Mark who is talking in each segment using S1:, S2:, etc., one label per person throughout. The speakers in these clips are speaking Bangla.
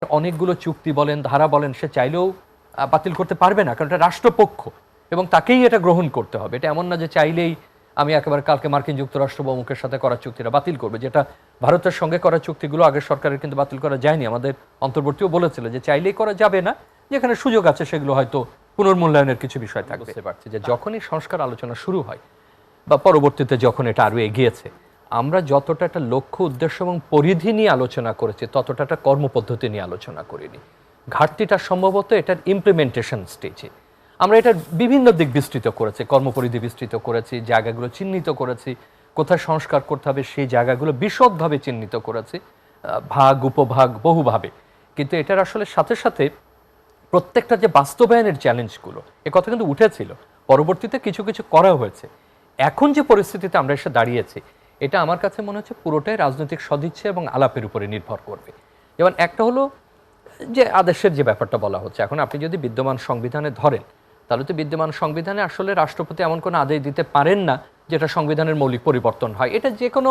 S1: অনেকগুলো চুক্তি বলেন ধারা বলেন সে চাইলেও বাতিল করতে পারবে না, কারণ এটা রাষ্ট্রপক্ষ এবং তাকেই এটা গ্রহণ করতে হবে। এটা এমন না যে চাইলেই আমি একেবারে কালকে মার্কিন যুক্তরাষ্ট্র বা অমুকের সাথে করা চুক্তিটা বাতিল করবে, যেটা ভারতের সঙ্গে করা চুক্তিগুলো আগের সরকারের কিন্তু বাতিল করা যায়নি। আমাদের অন্তর্বর্তীও বলেছিল যে চাইলেই করা যাবে না, যেখানে সুযোগ আছে সেগুলো হয়তো পুনর্মূল্যায়নের কিছু বিষয় থাকবে। বুঝতে পারছি যে যখনই সংস্কার আলোচনা শুরু হয় বা পরবর্তীতে যখন এটা আরও এগিয়েছে, আমরা যতটা একটা লক্ষ্য উদ্দেশ্য এবং পরিধি নিয়ে আলোচনা করেছি ততটা একটা কর্মপদ্ধতি নিয়ে আলোচনা করিনি। ঘাটতিটা সম্ভবত এটার ইমপ্লিমেন্টেশন স্টেজে। আমরা এটার বিভিন্ন দিক বিস্তৃত করেছি, কর্মপরিধি বিস্তৃত করেছি, জায়গাগুলো চিহ্নিত করেছি, কোথায় সংস্কার করতে হবে সেই জায়গাগুলো বিশদভাবে চিহ্নিত করেছি, ভাগ উপভাগ বহুভাবে। কিন্তু এটার আসলে সাথে সাথে প্রত্যেকটা যে বাস্তবায়নের চ্যালেঞ্জগুলো, এ কথা কিন্তু উঠেছিল, পরবর্তীতে কিছু কিছু করা হয়েছে। এখন যে পরিস্থিতিতে আমরা এসে দাঁড়িয়েছি, এটা আমার কাছে মনে হচ্ছে পুরোটাই রাজনৈতিক সদিচ্ছা এবং আলাপের উপরে নির্ভর করবে। যেমন একটা হলো যে আদেশের যে ব্যাপারটা বলা হচ্ছে, এখন আপনি যদি বিদ্যমান সংবিধানে ধরেন, তাহলে তো বিদ্যমান সংবিধানে আসলে রাষ্ট্রপতি এমন কোনো আদেশ দিতে পারেন না যেটা সংবিধানের মৌলিক পরিবর্তন হয়। এটা যে কোনো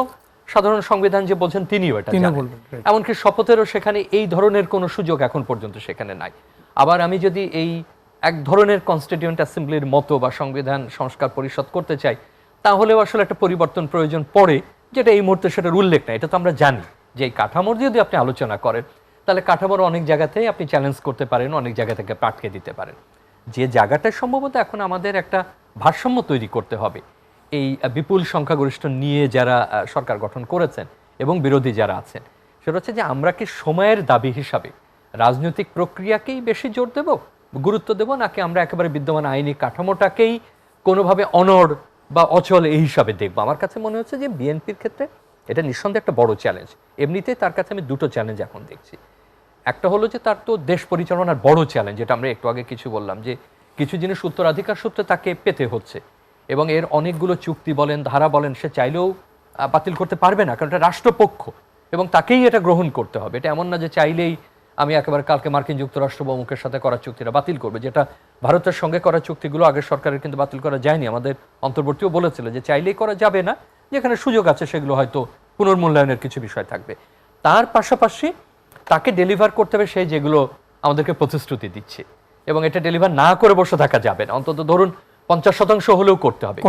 S1: সাধারণ সংবিধান যে বলছেন তিনিও এটা জানেন। এমনকি শপথেরও সেখানে এই ধরনের কোনো সুযোগ এখন পর্যন্ত সেখানে নাই। আবার আমি যদি এই এক ধরনের কনস্টিটিউয়েন্ট অ্যাসেম্বলির মতো বা সংবিধান সংস্কার পরিষদ করতে চাই, তাহলেও আসলে একটা পরিবর্তন প্রয়োজন পড়ে, যেটা এই মুহূর্তে সেটার উল্লেখ নেই। এটা তো আমরা জানি যে এই কাঠামোর যদি আপনি আলোচনা করেন, তাহলে কাঠামোর অনেক জায়গাতেই আপনি চ্যালেঞ্জ করতে পারেন, অনেক জায়গা থেকে পাটকে দিতে পারেন। যে জায়গাটায় সম্ভবত এখন আমাদের একটা ভারসাম্য তৈরি করতে হবে, এই বিপুল সংখ্যাগরিষ্ঠ নিয়ে যারা সরকার গঠন করেছেন এবং বিরোধী যারা আছেন, সেটা হচ্ছে যে আমরা কি সময়ের দাবি হিসাবে রাজনৈতিক প্রক্রিয়াকেই বেশি জোর দেব, গুরুত্ব দেব, নাকি আমরা একেবারে বিদ্যমান আইনি কাঠামোটাকেই কোনোভাবে অনড় বা অচল এই হিসাবে দেখবো। আমার কাছে মনে হচ্ছে যে বিএনপির ক্ষেত্রে এটা নিঃসন্দেহে একটা বড় চ্যালেঞ্জ। এমনিতেই তার কাছে আমি দুটো চ্যালেঞ্জ এখন দেখছি। একটা হলো যে তার তো দেশ পরিচালনার বড় চ্যালেঞ্জ, যেটা আমরা একটু আগে কিছু বললাম, যে কিছু জিনিস উত্তরাধিকার সূত্রে তাকে পেতে হচ্ছে এবং এর অনেকগুলো চুক্তি বলেন ধারা বলেন সে চাইলেও বাতিল করতে পারবে না, কারণ এটা রাষ্ট্রপক্ষ এবং তাকেই এটা গ্রহণ করতে হবে। এটা এমন না যে চাইলেই আমি একেবারে কালকে মার্কিন যুক্তরাষ্ট্র বা অমুকের সাথে করা চুক্তিটা বাতিল করবে, যেটা ভারতের সঙ্গে করা চুক্তিগুলো আগের সরকারের কিন্তু বাতিল করা যায়নি। আমাদের অন্তর্বর্তীও বলেছিল যে চাইলেই করা যাবে না, যেখানে সুযোগ আছে সেগুলো হয়তো পুনর্মূল্যায়নের কিছু বিষয় থাকবে। তার পাশাপাশি তাকে ডেলিভার করতে হবে সেই যেগুলো আমাদেরকে প্রতিশ্রুতি দিচ্ছে, এবং এটা ডেলিভার না করে বসে থাকা যাবে না, অন্তত ধরুন 50% হলেও করতে হবে।